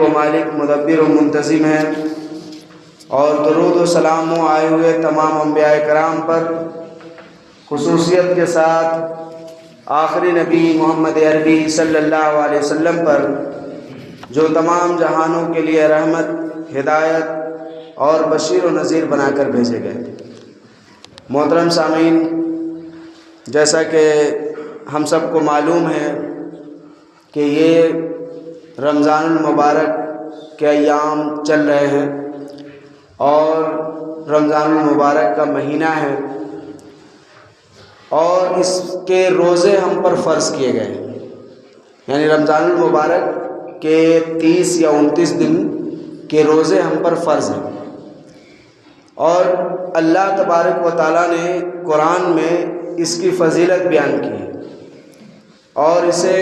و مالک مدبر و منتظم ہے، اور درود و سلام و آئے ہوئے تمام انبیاء کرام پر، خصوصیت کے ساتھ آخری نبی محمد عربی صلی اللہ علیہ وسلم پر، جو تمام جہانوں کے لیے رحمت، ہدایت اور بشیر و نذیر بنا کر بھیجے گئے۔ محترم سامعین، جیسا کہ ہم سب کو معلوم ہے کہ یہ رمضان المبارک کے ایام چل رہے ہیں اور رمضان المبارک کا مہینہ ہے، اور اس کے روزے ہم پر فرض کیے گئے ہیں، یعنی رمضان المبارک کے 30 یا 29 دن کے روزے ہم پر فرض ہیں۔ اور اللہ تبارک و تعالیٰ نے قرآن میں اس کی فضیلت بیان کی ہے اور اسے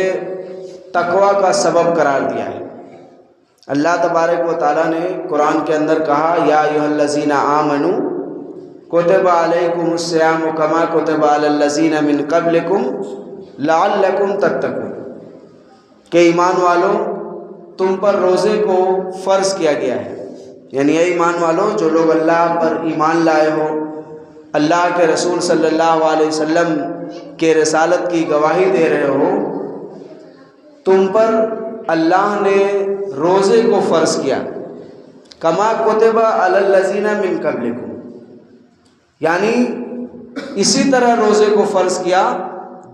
تقویٰ کا سبب قرار دیا ہے۔ اللہ تبارک و تعالیٰ نے قرآن کے اندر کہا، یا ایھا الذین آمنوا کتب علیکم الصیام کما کتب علی الذین من قبلکم لعلکم تتقون، کہ ایمان والوں تم پر روزے کو فرض کیا گیا ہے، یعنی اے ایمان والوں جو لوگ اللہ پر ایمان لائے ہو، اللہ کے رسول صلی اللہ علیہ وسلم کے رسالت کی گواہی دے رہے ہو، تم پر اللہ نے روزے کو فرض کیا، کما کتب علی الذین من قبلکم، یعنی اسی طرح روزے کو فرض کیا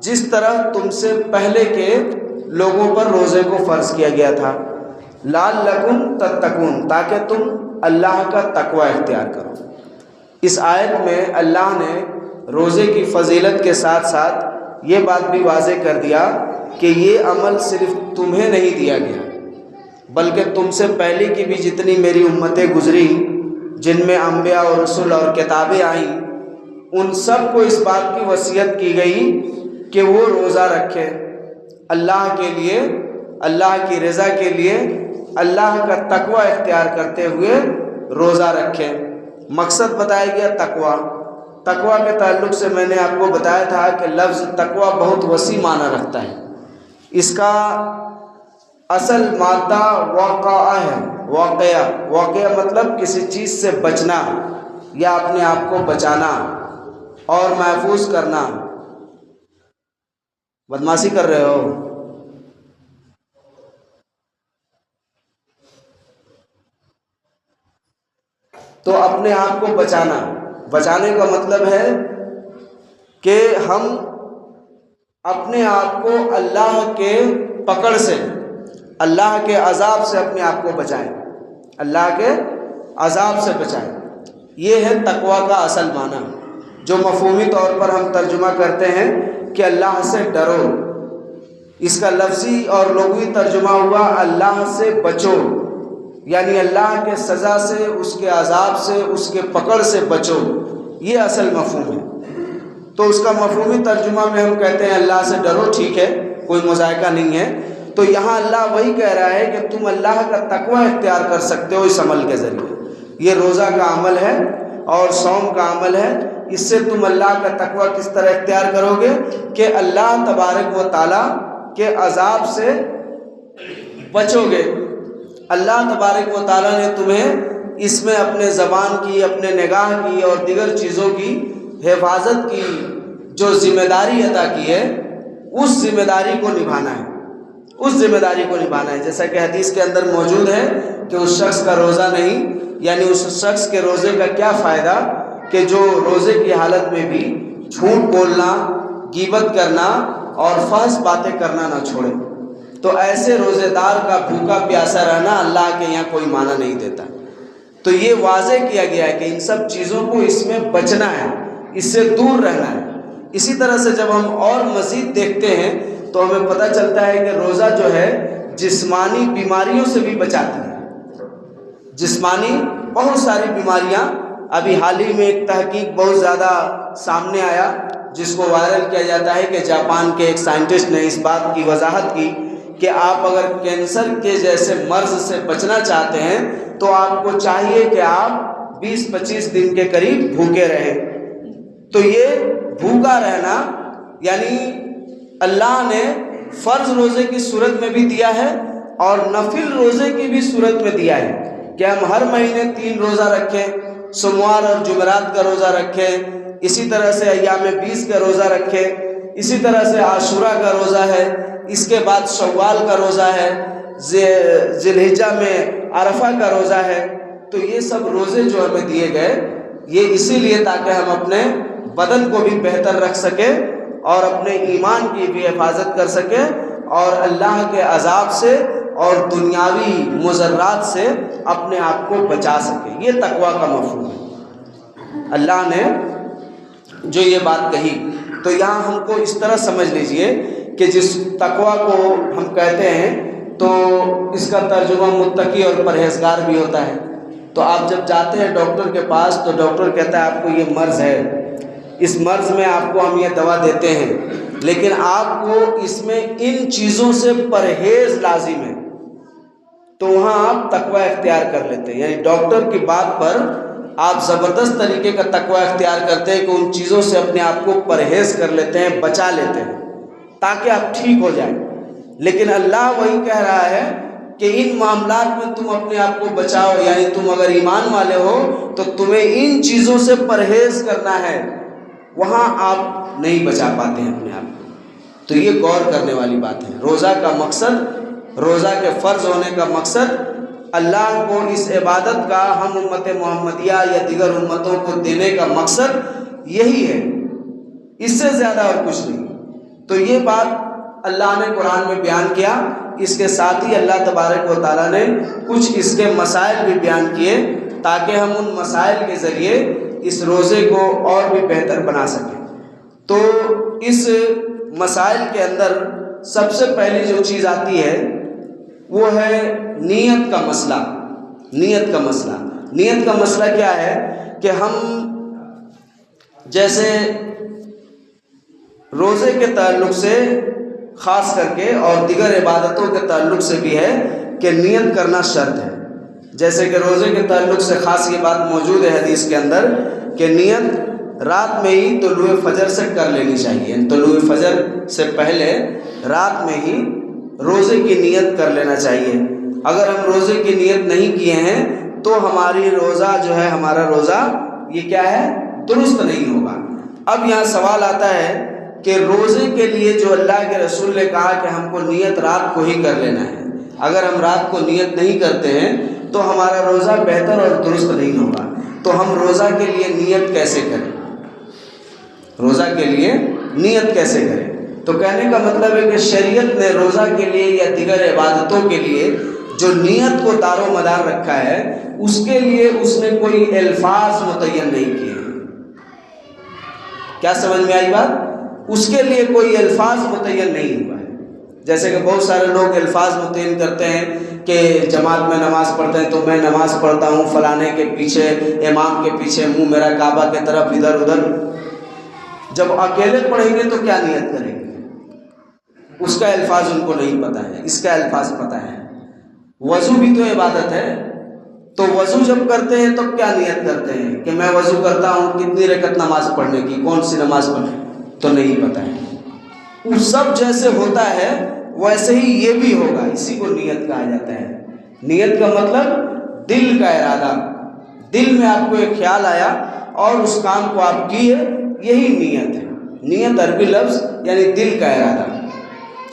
جس طرح تم سے پہلے کے لوگوں پر روزے کو فرض کیا گیا تھا، لعلکم تتقون، تاکہ تم اللہ کا تقوی اختیار کرو۔ اس آیت میں اللہ نے روزے کی فضیلت کے ساتھ ساتھ یہ بات بھی واضح کر دیا کہ یہ عمل صرف تمہیں نہیں دیا گیا، بلکہ تم سے پہلے کی بھی جتنی میری امتیں گزری، جن میں انبیاء اور رسول اور کتابیں آئیں، ان سب کو اس بات کی وصیت کی گئی کہ وہ روزہ رکھیں، اللہ کے لیے، اللہ کی رضا کے لیے، اللہ کا تقوی اختیار کرتے ہوئے روزہ رکھیں۔ مقصد بتایا گیا تقوی۔ تقوی کے تعلق سے میں نے آپ کو بتایا تھا کہ لفظ تقوی بہت وسیع معنی رکھتا ہے۔ اس کا اصل مادہ واقعہ ہے، واقعہ مطلب کسی چیز سے بچنا یا اپنے آپ کو بچانا اور محفوظ کرنا۔ بدمعاشی کر رہے ہو؟ تو اپنے آپ کو بچانا، بچانے کا مطلب ہے کہ ہم اپنے آپ کو اللہ کے پکڑ سے، اللہ کے عذاب سے اپنے آپ کو بچائیں، اللہ کے عذاب سے بچائیں۔ یہ ہے تقوی کا اصل معنی، جو مفہومی طور پر ہم ترجمہ کرتے ہیں کہ اللہ سے ڈرو۔ اس کا لفظی اور لغوی ترجمہ ہوا اللہ سے بچو، یعنی اللہ کے سزا سے، اس کے عذاب سے، اس کے پکڑ سے بچو، یہ اصل مفہوم ہے۔ تو اس کا مفہومی ترجمہ میں ہم کہتے ہیں اللہ سے ڈرو، ٹھیک ہے، کوئی مذائقہ نہیں ہے۔ تو یہاں اللہ وہی کہہ رہا ہے کہ تم اللہ کا تقوی اختیار کر سکتے ہو اس عمل کے ذریعے۔ یہ روزہ کا عمل ہے اور صوم کا عمل ہے، اس سے تم اللہ کا تقوی کس طرح اختیار کرو گے کہ اللہ تبارک و تعالیٰ کے عذاب سے بچو گے۔ اللہ تبارک و تعالیٰ نے تمہیں اس میں اپنے زبان کی، اپنے نگاہ کی اور دیگر چیزوں کی حفاظت کی جو ذمہ داری عطا کی ہے، اس ذمہ داری کو نبھانا ہے، اس ذمہ داری کو نبھانا ہے۔ جیسا کہ حدیث کے اندر موجود ہے کہ اس شخص کا روزہ نہیں، یعنی اس شخص کے روزے کا کیا فائدہ کہ جو روزے کی حالت میں بھی جھوٹ بولنا، غیبت کرنا اور فحش باتیں کرنا نہ چھوڑے۔ تو ایسے روزے دار کا بھوکا پیاسا رہنا اللہ کے یہاں کوئی معنی نہیں دیتا۔ تو یہ واضح کیا گیا ہے کہ ان سب چیزوں کو اس میں بچنا ہے، اس سے دور رہنا ہے۔ اسی طرح سے جب ہم اور مزید دیکھتے ہیں تو ہمیں پتہ چلتا ہے کہ روزہ جو ہے جسمانی بیماریوں سے بھی بچاتی ہے۔ جسمانی بہت ساری بیماریاں، ابھی حال ہی میں ایک تحقیق بہت زیادہ سامنے آیا جس کو وائرل کیا جاتا ہے کہ جاپان کے ایک سائنٹسٹ نے اس بات کی وضاحت کی کہ آپ اگر کینسر کے جیسے مرض سے بچنا چاہتے ہیں تو آپ کو چاہیے کہ آپ 20-25 دن کے قریب بھوکے رہیں۔ تو یہ بھوکا رہنا یعنی اللہ نے فرض روزے کی صورت میں بھی دیا ہے اور نفل روزے کی بھی صورت میں دیا ہے کہ ہم ہر مہینے 3 روزہ رکھیں، سوموار اور جمعرات کا روزہ رکھیں، اسی طرح سے ایام 20 کا روزہ رکھیں، اسی طرح سے عاشورہ کا روزہ ہے، اس کے بعد شوال کا روزہ ہے، ذی الحجہ میں عرفہ کا روزہ ہے۔ تو یہ سب روزے جو ہمیں دیے گئے یہ اسی لیے تاکہ ہم اپنے بدن کو بھی بہتر رکھ سکیں اور اپنے ایمان کی بھی حفاظت کر سکیں اور اللہ کے عذاب سے اور دنیاوی مضرات سے اپنے آپ کو بچا سکیں۔ یہ تقویٰ کا مفہوم ہے۔ اللہ نے جو یہ بات کہی تو یہاں ہم کو اس طرح سمجھ لیجئے کہ جس تقویٰ کو ہم کہتے ہیں تو اس کا ترجمہ متقی اور پرہیزگار بھی ہوتا ہے۔ تو آپ جب جاتے ہیں ڈاکٹر کے پاس تو ڈاکٹر کہتا ہے آپ کو یہ مرض ہے، اس مرض میں آپ کو ہم یہ دوا دیتے ہیں، لیکن آپ کو اس میں ان چیزوں سے پرہیز لازم ہے، تو وہاں آپ تقویٰ اختیار کر لیتے ہیں۔ یعنی ڈاکٹر کی بات پر آپ زبردست طریقے کا تقویٰ اختیار کرتے ہیں کہ ان چیزوں سے اپنے آپ کو پرہیز کر لیتے ہیں، بچا لیتے ہیں تاکہ آپ ٹھیک ہو جائیں۔ لیکن اللہ وہی کہہ رہا ہے کہ ان معاملات میں تم اپنے آپ کو بچاؤ، یعنی تم اگر ایمان والے ہو تو تمہیں ان چیزوں سے پرہیز کرنا ہے، وہاں آپ نہیں بچا پاتے ہیں اپنے آپ کو۔ تو یہ غور کرنے والی بات ہے۔ روزہ کا مقصد، روزہ کے فرض ہونے کا مقصد اللہ کو اس عبادت کا ہم امت محمدیہ یا دیگر امتوں کو دینے کا مقصد یہی ہے، اس سے زیادہ اور کچھ نہیں۔ تو یہ بات اللہ نے قرآن میں بیان کیا، اس کے ساتھ ہی اللہ تبارک و تعالیٰ نے کچھ اس کے مسائل بھی بیان کیے تاکہ ہم ان مسائل کے ذریعے اس روزے کو اور بھی بہتر بنا سکیں۔ تو اس مسائل کے اندر سب سے پہلی جو چیز آتی ہے وہ ہے نیت کا مسئلہ۔ نیت کا مسئلہ، نیت کا مسئلہ کیا ہے کہ ہم جیسے روزے کے تعلق سے خاص کر کے اور دیگر عبادتوں کے تعلق سے بھی ہے کہ نیت کرنا شرط ہے۔ جیسے کہ روزے کے تعلق سے خاص یہ بات موجود ہے حدیث کے اندر کہ نیت رات میں ہی طلوع فجر سے کر لینی چاہیے، طلوع فجر سے پہلے رات میں ہی روزے کی نیت کر لینا چاہیے۔ اگر ہم روزے کی نیت نہیں کیے ہیں تو ہماری روزہ جو ہے، ہمارا روزہ یہ کیا ہے، درست نہیں ہوگا۔ اب یہاں سوال آتا ہے کہ روزے کے لیے جو اللہ کے رسول نے کہا کہ ہم کو نیت رات کو ہی کر لینا ہے، اگر ہم رات کو نیت نہیں کرتے ہیں تو ہمارا روزہ بہتر اور درست نہیں ہوگا۔ تو ہم روزہ کے لیے نیت کیسے کریں؟ روزہ کے لیے نیت کیسے کریں؟ تو کہنے کا مطلب ہے کہ شریعت نے روزہ کے لیے یا دیگر عبادتوں کے لیے جو نیت کو دار و مدار رکھا ہے اس کے لیے اس نے کوئی الفاظ متعین نہیں کیے ہیں۔ کیا سمجھ میں آئی بات؟ اس کے لیے کوئی الفاظ متعین نہیں ہوا ہے۔ جیسے کہ بہت سارے لوگ الفاظ متعین کرتے ہیں کہ جماعت میں نماز پڑھتے ہیں تو میں نماز پڑھتا ہوں فلانے کے پیچھے، امام کے پیچھے، منہ میرا کعبہ کی طرف ادھر ادھر۔ جب اکیلے پڑھیں گے تو کیا نیت کریں گے؟ اس کا الفاظ ان کو نہیں پتہ ہے، اس کا الفاظ پتہ ہے۔ وضو بھی تو عبادت ہے، تو وضو جب کرتے ہیں تو کیا نیت کرتے ہیں کہ میں وضو کرتا ہوں، کتنی رکعت نماز پڑھنے کی، کون سی نماز پڑھنے، تو نہیں پتہ ہے۔ وہ سب جیسے ہوتا ہے ویسے ہی یہ بھی ہوگا، اسی کو نیت کہا جاتا ہے۔ نیت کا مطلب دل کا ارادہ، دل میں آپ کو ایک خیال آیا اور اس کام کو آپ کیے، یہی نیت ہے۔ نیت عربی لفظ یعنی دل کا ارادہ۔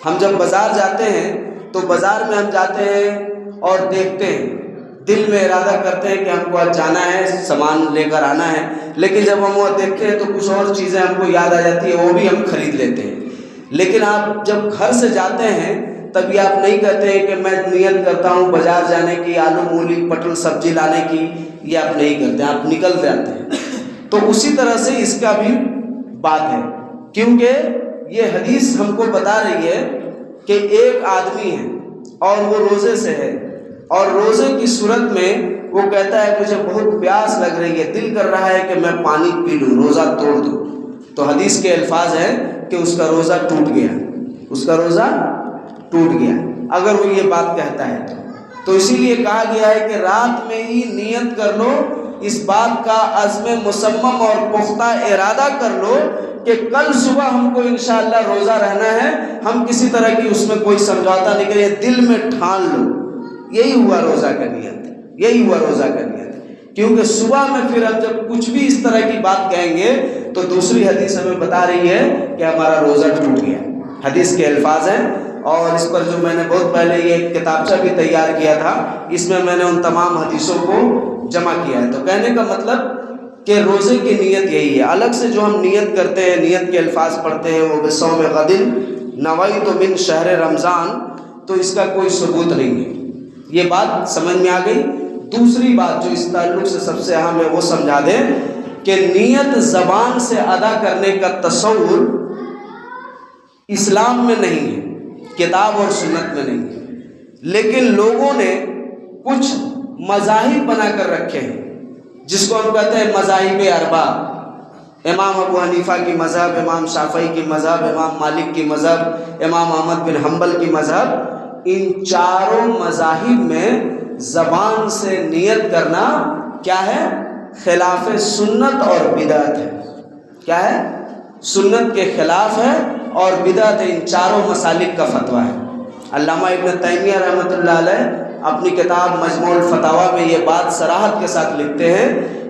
ہم جب بازار جاتے ہیں تو بازار میں ہم جاتے ہیں اور دیکھتے ہیں، دل میں ارادہ کرتے ہیں کہ ہم کو آج جانا ہے، سامان لے کر آنا ہے، لیکن جب ہم وہ دیکھتے ہیں تو کچھ اور چیزیں ہم کو یاد آ جاتی ہیں، وہ بھی ہم خرید لیتے ہیں۔ لیکن آپ جب گھر سے جاتے ہیں تب یہ آپ نہیں کہتے ہیں کہ میں نیت کرتا ہوں بازار جانے کی، آلو مولی پٹل سبزی لانے کی، یہ آپ نہیں کرتے، آپ نکل جاتے ہیں۔ تو اسی طرح سے اس کا بھی بات ہے، کیونکہ یہ حدیث ہم کو بتا رہی ہے کہ ایک آدمی ہے اور وہ روزے سے ہے، اور روزے کی صورت میں وہ کہتا ہے مجھے بہت پیاس لگ رہی ہے، دل کر رہا ہے کہ میں پانی پی لوں، روزہ توڑ دوں۔ تو حدیث کے الفاظ ہیں کہ اس کا روزہ ٹوٹ گیا، اس کا روزہ ٹوٹ گیا اگر وہ یہ بات کہتا ہے تو اسی لیے کہا گیا ہے کہ رات میں ہی نیت کر لو، اس بات کا عزم مصمم اور پختہ ارادہ کر لو کہ کل صبح ہم کو انشاءاللہ روزہ رہنا ہے، ہم کسی طرح کی اس میں کوئی سمجھوتا نہیں کریں، دل میں ٹھان لو، یہی ہوا روزہ کا نیت، یہی ہوا روزہ کا نیت۔ کیونکہ صبح میں پھر ہم جب کچھ بھی اس طرح کی بات کہیں گے تو دوسری حدیث ہمیں بتا رہی ہے کہ ہمارا روزہ ٹوٹ گیا۔ حدیث کے الفاظ ہیں، اور اس پر جو میں نے بہت پہلے یہ کتابچہ بھی تیار کیا تھا، اس میں میں نے ان تمام حدیثوں کو جمع کیا ہے۔ تو کہنے کا مطلب کہ روزے کی نیت یہی ہے۔ الگ سے جو ہم نیت کرتے ہیں، نیت کے الفاظ پڑھتے ہیں، وہ بصوم غد نویت من شہر رمضان، تو اس کا کوئی ثبوت نہیں ہے۔ یہ بات سمجھ میں آ گئی۔ دوسری بات جو اس تعلق سے سب سے اہم ہے وہ سمجھا دیں کہ نیت زبان سے ادا کرنے کا تصور اسلام میں نہیں ہے، کتاب اور سنت میں نہیں ہے، لیکن لوگوں نے کچھ مذاہب بنا کر رکھے ہیں، جس کو ہم کہتے ہیں مذاہب اربع۔ امام ابو حنیفہ کی مذہب، امام شافعی کی مذہب، امام مالک کی مذہب، امام احمد بن حنبل کی مذہب، ان چاروں مذاہب میں زبان سے نیت کرنا کیا ہے؟ خلاف سنت اور بدعت ہے۔ کیا ہے؟ سنت کے خلاف ہے اور بدعت ہے۔ ان چاروں مسالک کا فتویٰ ہے۔ علامہ ابن تیمیہ رحمۃ اللہ علیہ اپنی کتاب مجموع الفتاویٰ میں یہ بات صراحت کے ساتھ لکھتے ہیں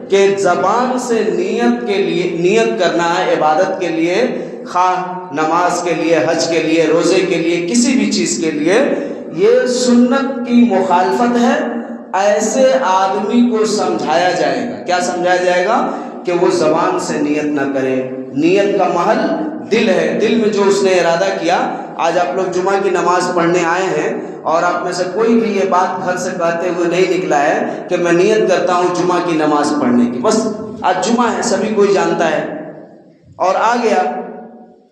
کہ زبان سے نیت کے لیے، نیت کرنا ہے عبادت کے لیے، خواہ نماز کے لیے، حج کے لیے، روزے کے لیے، کسی بھی چیز کے لیے، یہ سنت کی مخالفت ہے۔ ایسے آدمی کو سمجھایا جائے گا، کیا سمجھایا جائے گا؟ کہ وہ زبان سے نیت نہ کرے۔ نیت کا محل دل ہے، دل میں جو اس نے ارادہ کیا۔ آج آپ لوگ جمعہ کی نماز پڑھنے آئے ہیں اور آپ میں سے کوئی بھی یہ بات گھر سے کہتے ہوئے نہیں نکلا ہے کہ میں نیت کرتا ہوں جمعہ کی نماز پڑھنے کی، بس آج جمعہ ہے سبھی کوئی جانتا ہے، اور آ گیا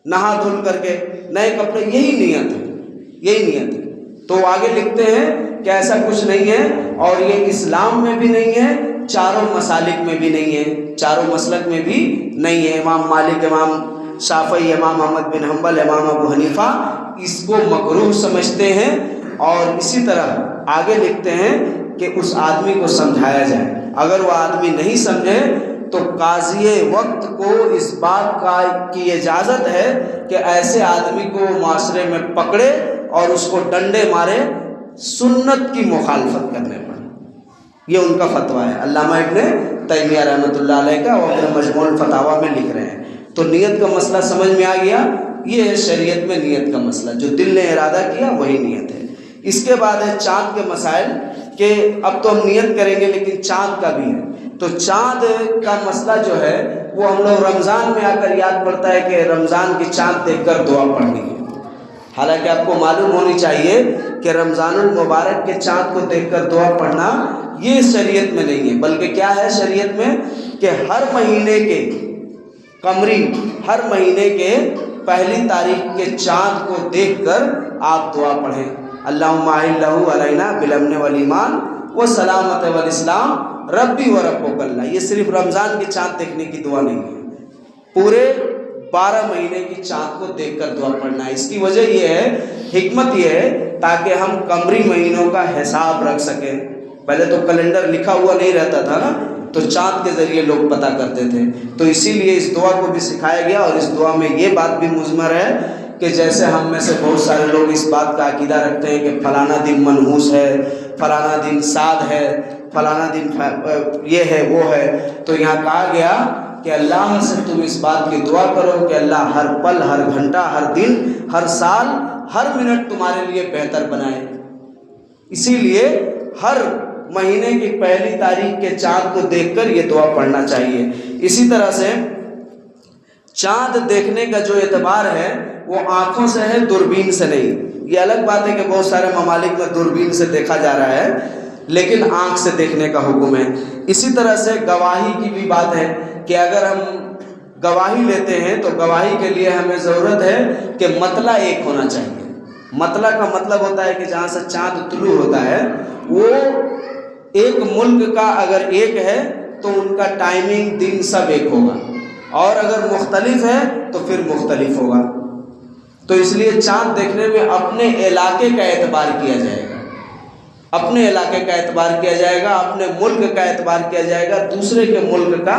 نہا دھل کر کے نئے کپڑے، یہی نیت ہے، یہی نیت ہے۔ تو آگے لکھتے ہیں کہ ایسا کچھ نہیں ہے، اور یہ اسلام میں بھی نہیں ہے، چاروں مسالک میں بھی نہیں ہے، چاروں مسلک میں بھی نہیں ہے۔ امام مالک، امام شافعی، امام احمد بن حنبل، امام ابو حنیفہ اس کو مکروہ سمجھتے ہیں۔ اور اسی طرح آگے لکھتے ہیں کہ اس آدمی کو سمجھایا جائے، اگر وہ آدمی نہیں سمجھے تو قاضی وقت کو اس بات کی اجازت ہے کہ ایسے آدمی کو معاشرے میں پکڑے اور اس کو ڈنڈے مارے سنت کی مخالفت کرنے پر۔ یہ ان کا فتویٰ ہے، علامہ ابن تیمیہ رحمۃ اللہ علیہ کا، وہ اپنے مجموع الفتاویٰ میں لکھ رہے ہیں۔ تو نیت کا مسئلہ سمجھ میں آ گیا، یہ ہے شریعت میں نیت کا مسئلہ، جو دل نے ارادہ کیا وہی نیت ہے۔ اس کے بعد ہے چاند کے مسائل، کہ اب تو ہم نیت کریں گے لیکن چاند کا بھی ہے۔ تو چاند کا مسئلہ جو ہے وہ ہم لوگ رمضان میں آ کر یاد پڑتا ہے کہ رمضان کی چاند دیکھ کر دعا پڑھنی ہے، حالانکہ آپ کو معلوم ہونی چاہیے کہ رمضان المبارک کے چاند کو دیکھ کر دعا پڑھنا یہ شریعت میں نہیں ہے، بلکہ کیا ہے شریعت میں کہ ہر مہینے کے قمری، ہر مہینے کے پہلی تاریخ کے چاند کو دیکھ کر آپ دعا پڑھیں، اللہم احلہ علینا بالامن والایمان والسلامۃ والاسلام ربی و ربک اللہ۔ یہ صرف رمضان کے چاند دیکھنے کی دعا نہیں ہے، پورے 12 مہینے کی چاند کو دیکھ کر دعا پڑھنا ہے۔ اس کی وجہ یہ ہے، حکمت یہ ہے تاکہ ہم قمری مہینوں کا حساب رکھ سکیں۔ پہلے تو کیلنڈر لکھا ہوا نہیں رہتا تھا نا، تو چاند کے ذریعے لوگ پتہ کرتے تھے، تو اسی لیے اس دعا کو بھی سکھایا گیا۔ اور اس دعا میں یہ بات بھی مضمر ہے کہ جیسے ہم میں سے بہت سارے لوگ اس بات کا عقیدہ رکھتے ہیں کہ فلانا دن منحوس ہے، فلانا دن سعد ہے، فلانا دن یہ ہے وہ ہے، تو یہاں کہا گیا کہ اللہ سے تم اس بات کی دعا کرو کہ اللہ ہر پل، ہر گھنٹہ، ہر دن، ہر سال، ہر منٹ تمہارے لیے بہتر بنائے۔ اسی لیے ہر مہینے کی پہلی تاریخ کے چاند کو دیکھ کر یہ دعا پڑھنا چاہیے۔ اسی طرح سے چاند دیکھنے کا جو اعتبار ہے وہ آنکھوں سے ہے، دوربین سے نہیں۔ یہ الگ بات ہے کہ بہت سارے ممالک میں دوربین سے دیکھا جا رہا ہے، لیکن آنکھ سے دیکھنے کا حکم ہے۔ اسی طرح سے گواہی کی بھی بات ہے کہ اگر ہم گواہی لیتے ہیں تو گواہی کے لیے ہمیں ضرورت ہے کہ مطلع ایک ہونا چاہیے۔ مطلع کا مطلب ہوتا ہے کہ جہاں سے چاند طلوع ہوتا ہے وہ ایک ملک کا اگر ایک ہے تو ان کا ٹائمنگ دن سب ایک ہوگا، اور اگر مختلف ہے تو پھر مختلف ہوگا۔ تو اس لیے چاند دیکھنے میں اپنے علاقے کا اعتبار کیا جائے گا، اپنے علاقے کا اعتبار کیا جائے گا، اپنے ملک کا اعتبار کیا جائے گا، دوسرے کے ملک کا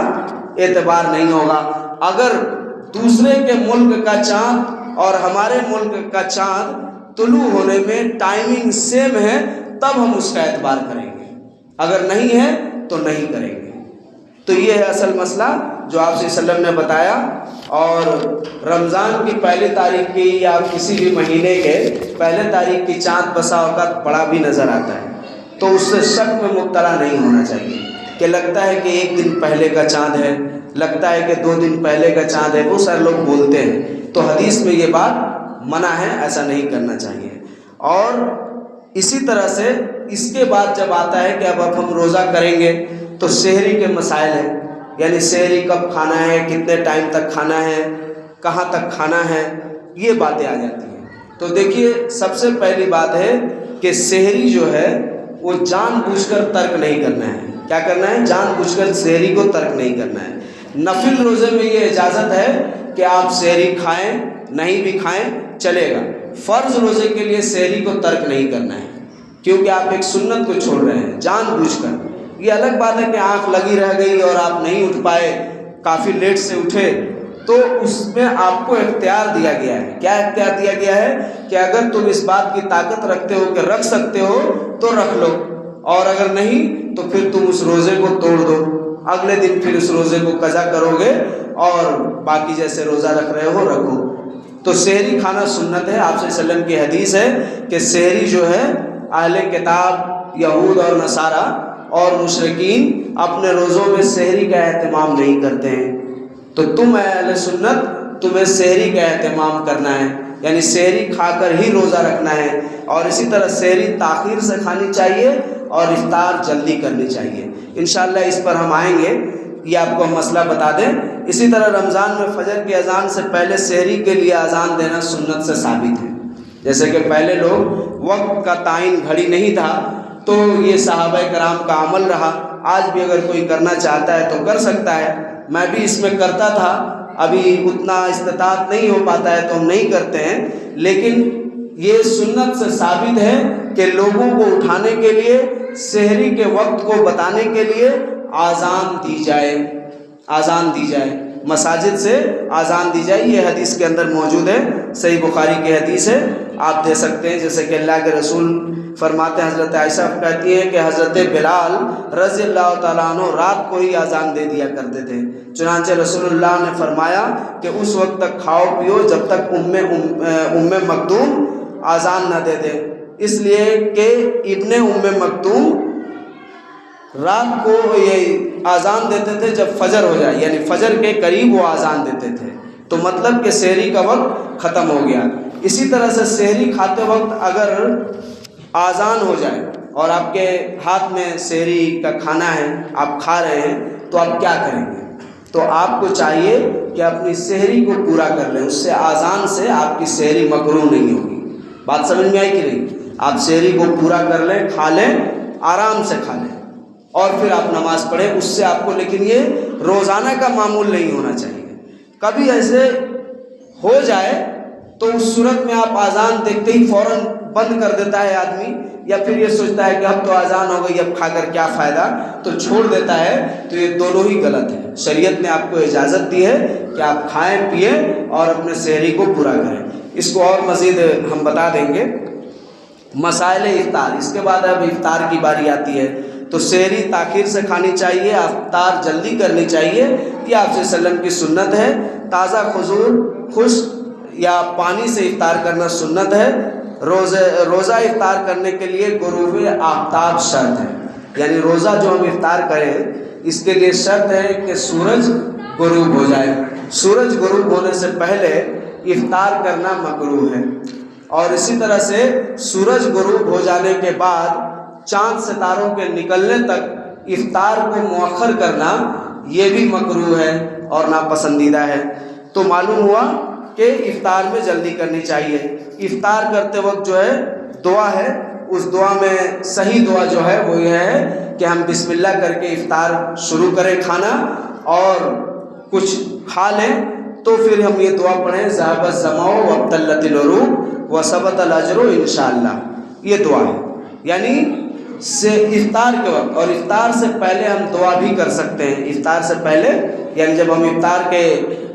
اعتبار نہیں ہوگا۔ اگر دوسرے کے ملک کا چاند اور ہمارے ملک کا چاند طلوع ہونے میں ٹائمنگ سیم ہے، تب ہم اس کا اعتبار کریں گے، اگر نہیں ہے تو نہیں کریں گے۔ تو یہ ہے اصل مسئلہ جو آپ صلی اللہ علیہ وسلم نے بتایا۔ اور رمضان کی پہلی تاریخ کی یا کسی بھی مہینے کے پہلے تاریخ کی چاند بسا اوقات بڑا بھی نظر آتا ہے، تو اس سے شک میں مبتلا نہیں ہونا چاہیے کہ لگتا ہے کہ 1 دن پہلے کا چاند ہے، لگتا ہے کہ 2 دن پہلے کا چاند ہے، وہ سارے لوگ بولتے ہیں، تو حدیث میں یہ بات منع ہے، ایسا نہیں کرنا چاہیے۔ اور اسی طرح سے اس کے بعد جب آتا ہے کہ اب ہم روزہ کریں گے تو سحری کے مسائل ہیں، یعنی سحری کب کھانا ہے، کتنے ٹائم تک کھانا ہے، کہاں تک کھانا ہے، یہ باتیں آ جاتی ہیں۔ تو دیکھیے سب سے پہلی بات ہے کہ سحری جو ہے وہ جان بوجھ کر ترک نہیں کرنا ہے۔ کیا کرنا ہے؟ جان بوجھ کر سحری کو ترک نہیں کرنا ہے۔ نفل روزے میں یہ اجازت ہے کہ آپ سحری کھائیں، نہیں بھی کھائیں چلے گا۔ فرض روزے کے لیے سحری کو ترک نہیں کرنا ہے، کیونکہ آپ ایک سنت کو چھوڑ رہے ہیں جان بوجھ کر۔ یہ الگ بات ہے کہ آنکھ لگی رہ گئی اور آپ نہیں اٹھ پائے، کافی لیٹ سے اٹھے، تو اس میں آپ کو اختیار دیا گیا ہے۔ کیا اختیار دیا گیا ہے؟ کہ اگر تم اس بات کی طاقت رکھتے ہو کہ رکھ سکتے ہو تو رکھ لو، اور اگر نہیں تو پھر تم اس روزے کو توڑ دو، اگلے دن پھر اس روزے کو قضا کرو گے اور باقی جیسے روزہ رکھ رہے ہو رکھو۔ تو سحری کھانا سنت ہے۔ آپ صلی اللہ علیہ وسلم کی حدیث ہے کہ سحری جو ہے اہل کتاب یہود اور نصارہ اور مشرکین اپنے روزوں میں سحری کا اہتمام نہیں کرتے ہیں، تو تم اہل سنت تمہیں سحری کا اہتمام کرنا ہے، یعنی سحری کھا کر ہی روزہ رکھنا ہے۔ اور اسی طرح سحری تاخیر سے کھانی چاہیے اور افطار جلدی کرنی چاہیے۔ انشاءاللہ اس پر ہم آئیں گے، یہ آپ کو ہم مسئلہ بتا دیں۔ اسی طرح رمضان میں فجر کی اذان سے پہلے سحری کے لیے اذان دینا سنت سے ثابت ہے۔ جیسے کہ پہلے لوگ وقت کا تعین گھڑی نہیں تھا تو یہ صحابہ کرام کا عمل رہا، آج بھی اگر کوئی کرنا چاہتا ہے تو کر سکتا ہے۔ میں بھی اس میں کرتا تھا، ابھی اتنا استطاعت نہیں ہو پاتا ہے تو ہم نہیں کرتے ہیں، لیکن یہ سنت سے ثابت ہے کہ لوگوں کو اٹھانے کے لیے، سحری کے وقت کو بتانے کے لیے آذان دی جائے، آذان دی جائے، مساجد سے آذان دی جائے۔ یہ حدیث کے اندر موجود ہے، صحیح بخاری کی حدیث ہے، آپ دے سکتے ہیں۔ جیسے کہ اللہ کے رسول فرماتے ہیں، حضرت عائشہ کہتی ہیں کہ حضرت بلال رضی اللہ تعالیٰ عنہ رات کو ہی آذان دے دیا کرتے تھے، چنانچہ رسول اللہ نے فرمایا کہ اس وقت تک کھاؤ پیو جب تک ام مکتوم آذان نہ دے دے، اس لیے کہ ابن ام مکتوم رات کو یہ آذان دیتے تھے جب فجر ہو جائے، یعنی فجر کے قریب وہ آذان دیتے تھے، تو مطلب کہ سحری کا وقت ختم ہو گیا۔ اسی طرح سے سحری کھاتے وقت اگر آذان ہو جائے اور آپ کے ہاتھ میں سحری کا کھانا ہے، آپ کھا رہے ہیں، تو آپ کیا کریں گے؟ تو آپ کو چاہیے کہ اپنی سحری کو پورا کر لیں، اس سے آذان سے آپ کی سحری مکروہ نہیں ہوگی۔ بات سمجھ میں آئی کہ نہیں؟ آپ سحری کو پورا کر لیں، کھا لیں، آرام سے کھا لیں، اور پھر آپ نماز پڑھیں، اس سے آپ کو، لیکن یہ روزانہ کا معمول نہیں ہونا چاہیے۔ کبھی ایسے ہو جائے تو اس صورت میں آپ آذان دیکھتے ہی فوراً بند کر دیتا ہے آدمی، یا پھر یہ سوچتا ہے کہ اب تو آذان ہو گئی، اب کھا کر کیا فائدہ، تو چھوڑ دیتا ہے، تو یہ دونوں ہی غلط ہے۔ شریعت نے آپ کو اجازت دی ہے کہ آپ کھائیں پئیں اور اپنے سحری کو پورا کریں۔ اس کو اور مزید ہم بتا دیں گے۔ مسائل افطار، اس کے بعد اب افطار کی باری آتی ہے۔ تو سحری تاخیر سے کھانی چاہیے، افطار جلدی کرنی چاہیے، یہ آپ صلی اللہ علیہ وسلم کی سنت ہے۔ تازہ کھجور، خشک یا پانی سے افطار کرنا سنت ہے۔ روزہ افطار کرنے کے لیے غروب آفتاب شرط ہے، یعنی روزہ جو ہم افطار کریں اس کے لیے شرط ہے کہ سورج غروب ہو جائے۔ سورج غروب ہونے سے پہلے افطار کرنا مکروہ ہے، اور اسی طرح سے سورج غروب ہو جانے کے بعد چاند ستاروں کے نکلنے تک افطار کو مؤخر کرنا یہ بھی مکروہ ہے اور ناپسندیدہ ہے۔ تو معلوم ہوا کہ افطار میں جلدی کرنی چاہیے۔ افطار کرتے وقت جو ہے دعا ہے، اس دعا میں صحیح دعا جو ہے وہ یہ ہے کہ ہم بسم اللہ کر کے افطار شروع کریں کھانا، اور کچھ کھا لیں تو پھر ہم یہ دعا پڑھیں، ذهب الظمأ وابتلت العروق وثبت الاجر انشاءاللہ، یہ دعا ہے۔ یعنی سے افطار کے وقت، اور افطار سے پہلے ہم دعا بھی کر سکتے ہیں۔ افطار سے پہلے یعنی جب ہم افطار کے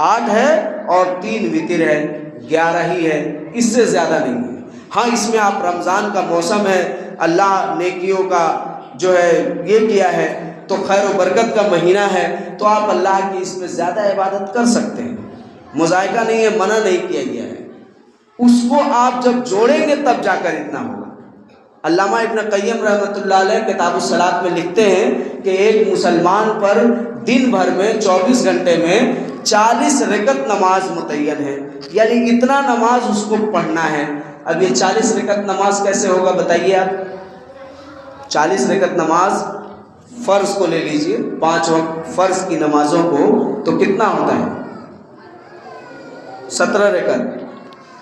8 ہے اور 3 وتر ہے، 11 ہی ہے، اس سے زیادہ نہیں ہے۔ ہاں اس میں آپ رمضان کا موسم ہے، اللہ نیکیوں کا جو ہے یہ کیا ہے، تو خیر و برکت کا مہینہ ہے، تو آپ اللہ کی اس میں زیادہ عبادت کر سکتے ہیں، مذائقہ نہیں ہے، منع نہیں کیا گیا ہے۔ اس کو آپ جب جوڑیں گے تب جا کر اتنا ہوگا۔ علامہ ابن قیم رحمۃ اللہ علیہ کتاب الصلاۃ میں لکھتے ہیں کہ ایک مسلمان پر دن بھر میں 24 گھنٹے میں 40 رکعت نماز متعین ہے، یعنی اتنا نماز اس کو پڑھنا ہے۔ اب یہ 40 رکعت نماز کیسے ہوگا بتائیے آپ؟ 40 رکعت نماز فرض کو لے لیجئے، 5 وقت فرض کی نمازوں کو، تو کتنا ہوتا ہے؟ 17 رکعت،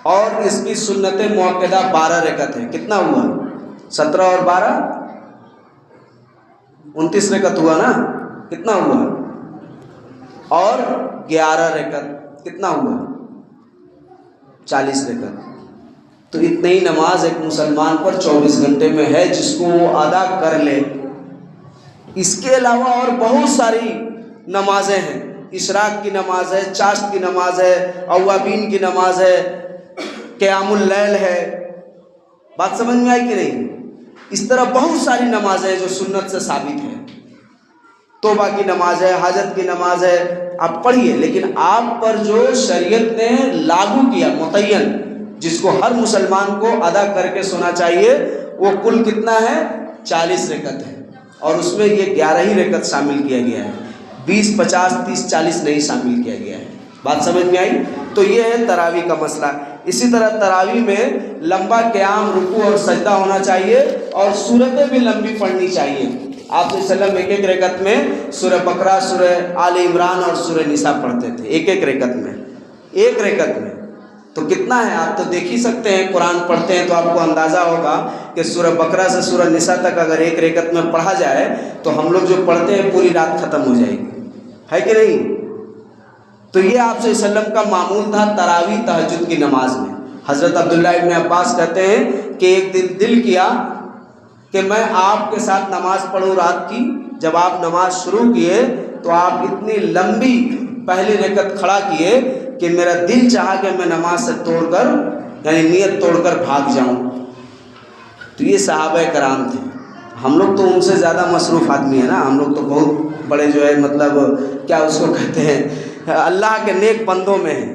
اور اس کی سنت مؤکدہ 12 رکعت ہے، کتنا ہوا؟ 17 اور 12 29 رکعت ہوا نا، کتنا ہوا؟ اور 11 رکعت کتنا ہوا؟ 40 رکعت۔ تو اتنی ہی نماز ایک مسلمان پر 24 گھنٹے میں ہے جس کو وہ ادا کر لے۔ اس کے علاوہ اور بہت ساری نمازیں ہیں، اشراق کی نماز ہے، چاشت کی نماز ہے، اوابین کی نماز ہے، قیام اللیل ہے۔ بات سمجھ میں آئی کہ نہیں؟ اس طرح بہت ساری نمازیں ہیں جو سنت سے ثابت ہیں۔ توبہ کی نماز ہے، حاجت کی نماز ہے، آپ پڑھیے، لیکن آپ پر جو شریعت نے لاگو کیا متعین، جس کو ہر مسلمان کو ادا کر کے سونا چاہیے، وہ کل کتنا ہے؟ 40 رکعت ہے، اور اس میں یہ 11 ہی رکعت شامل کیا گیا ہے، 20 50 30 40 نہیں شامل کیا گیا ہے۔ بات سمجھ میں آئی؟ تو یہ ہے تراویح کا مسئلہ۔ اسی طرح تراویح میں لمبا قیام، رکوع اور سجدہ ہونا چاہیے، اور سورتیں بھی لمبی پڑھنی چاہیے۔ آپ صلی اللہ علیہ وسلم ایک ایک رکعت میں سورہ بقرہ، سورہ آل عمران اور سورہ نساء پڑھتے تھے، ایک ایک رکعت میں، ایک رکعت میں۔ تو کتنا ہے؟ آپ تو دیکھ ہی سکتے ہیں، قرآن پڑھتے ہیں تو آپ کو اندازہ ہوگا کہ سورہ بقرہ سے سورہ نساء تک اگر ایک رکعت میں پڑھا جائے تو ہم لوگ جو پڑھتے ہیں پوری رات ختم ہو جائے گی، ہے کہ نہیں؟ تو یہ آپ صلی اللہ علیہ وسلم کا معمول تھا تراویح تہجد کی نماز میں۔ حضرت عبداللہ ابن عباس کہتے ہیں کہ ایک دن دل کیا کہ میں آپ کے ساتھ نماز پڑھوں رات کی۔ جب آپ نماز شروع کیے تو آپ اتنی لمبی پہلی رکعت کھڑا کیے کہ میرا دل چاہا کہ میں نماز سے توڑ کر، یعنی نیت توڑ کر بھاگ جاؤں۔ تو یہ صحابہ کرام تھے۔ ہم لوگ تو ان سے زیادہ مصروف آدمی ہیں نا، ہم لوگ تو بہت بڑے جو ہے مطلب کیا اس کو کہتے ہیں، اللہ کے نیک بندوں میں ہیں،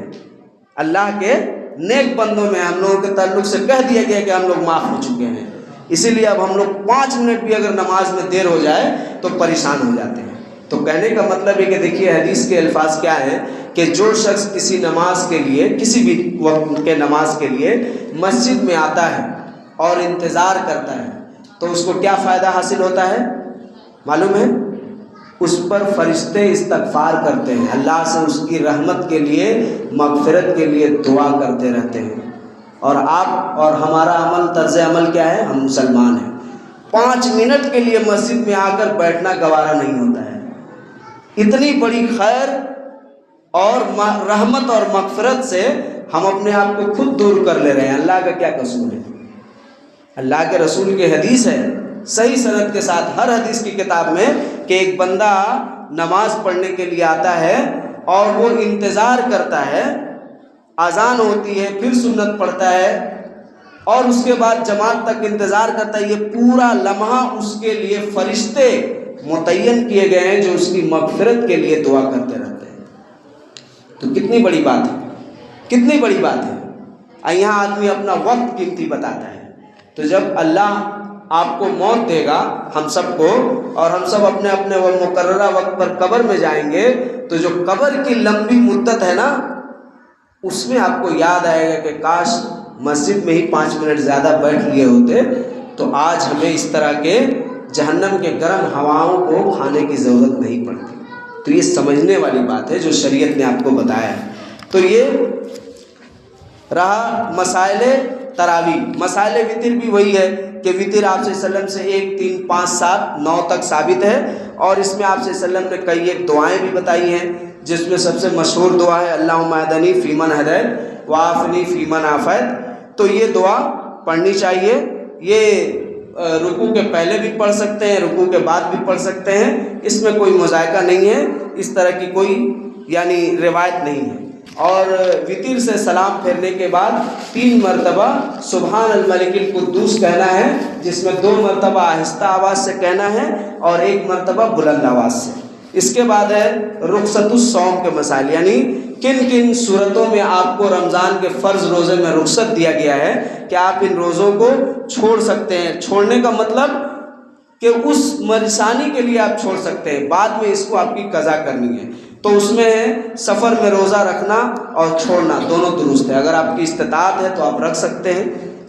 اللہ کے نیک بندوں میں ہم لوگوں کے تعلق سے کہہ دیا گیا کہ ہم لوگ معاف ہو چکے ہیں۔ اسی لیے اب ہم لوگ 5 منٹ بھی اگر نماز میں دیر ہو جائے تو پریشان ہو جاتے ہیں۔ تو کہنے کا مطلب ہے کہ دیکھیے حدیث کے الفاظ کیا ہیں کہ جو شخص کسی نماز کے لیے، کسی بھی وقت کے نماز کے لیے مسجد میں آتا ہے اور انتظار کرتا ہے تو اس کو کیا فائدہ حاصل ہوتا ہے معلوم ہے؟ اس پر فرشتے استغفار کرتے ہیں، اللہ سے اس کی رحمت کے لیے، مغفرت کے لیے دعا کرتے رہتے ہیں۔ اور آپ اور ہمارا عمل، طرز عمل کیا ہے؟ ہم مسلمان ہیں، 5 منٹ کے لیے مسجد میں آ کر بیٹھنا گوارا نہیں ہوتا ہے۔ اتنی بڑی خیر اور رحمت اور مغفرت سے ہم اپنے آپ کو خود دور کر لے رہے ہیں۔ اللہ کا کیا قصور ہے؟ اللہ کے رسول کی حدیث ہے صحیح سند کے ساتھ، ہر حدیث کی کتاب میں، کہ ایک بندہ نماز پڑھنے کے لیے آتا ہے اور وہ انتظار کرتا ہے، اذان ہوتی ہے، پھر سنت پڑھتا ہے، اور اس کے بعد جماعت تک انتظار کرتا ہے۔ یہ پورا لمحہ اس کے لیے فرشتے متعین کیے گئے ہیں جو اس کی مغفرت کے لیے دعا کرتے رہتے ہیں۔ تو کتنی بڑی بات ہے، کتنی بڑی بات ہے۔ یہاں آدمی اپنا وقت قیمتی بتاتا ہے، تو جب اللہ آپ کو موت دے گا ہم سب کو، اور ہم سب اپنے اپنے وہ مقررہ وقت پر قبر میں جائیں گے، تو جو قبر کی لمبی مدت ہے نا، اس میں آپ کو یاد آئے گا کہ کاش مسجد میں ہی 5 منٹ زیادہ بیٹھ لیے ہوتے تو آج ہمیں اس طرح کے جہنم کے گرم ہواؤں کو کھانے کی ضرورت نہیں پڑتی۔ تو یہ سمجھنے والی بات ہے جو شریعت نے آپ کو بتایا ہے۔ تو یہ رہا مسائل تراویح۔ مسائل وتر بھی وہی ہے کہ وتر آپ صلی اللہ علیہ وسلم سے 1 3 5 7 9 تک ثابت ہے، اور اس میں آپ صلی اللہ علیہ وسلم نے کئی ایک دعائیں بھی بتائی ہیں، جس میں سب سے مشہور دعا ہے اللہم اہدنی فیمن ہدیت وعافنی فیمن عافیت۔ تو یہ دعا پڑھنی چاہیے۔ یہ رکوع کے پہلے بھی پڑھ سکتے ہیں، رکوع کے بعد بھی پڑھ سکتے ہیں، اس میں کوئی مذائقہ نہیں ہے، اس طرح کی کوئی یعنی روایت نہیں ہے۔ اور وطر سے سلام پھیرنے کے بعد 3 مرتبہ سبحان الملک القدوس کہنا ہے، جس میں 2 مرتبہ آہستہ آواز سے کہنا ہے اور 1 مرتبہ بلند آواز سے۔ اس کے بعد ہے رخصت الصوم کے مسائل، یعنی کن کن صورتوں میں آپ کو رمضان کے فرض روزے میں رخصت دیا گیا ہے کہ آپ ان روزوں کو چھوڑ سکتے ہیں۔ چھوڑنے کا مطلب کہ اس مریضانی کے لیے آپ چھوڑ سکتے ہیں، بعد میں اس کو آپ کی قضا کرنی ہے۔ تو اس میں ہے سفر میں روزہ رکھنا اور چھوڑنا دونوں درست ہے۔ اگر آپ کی استطاعت ہے تو آپ رکھ سکتے ہیں،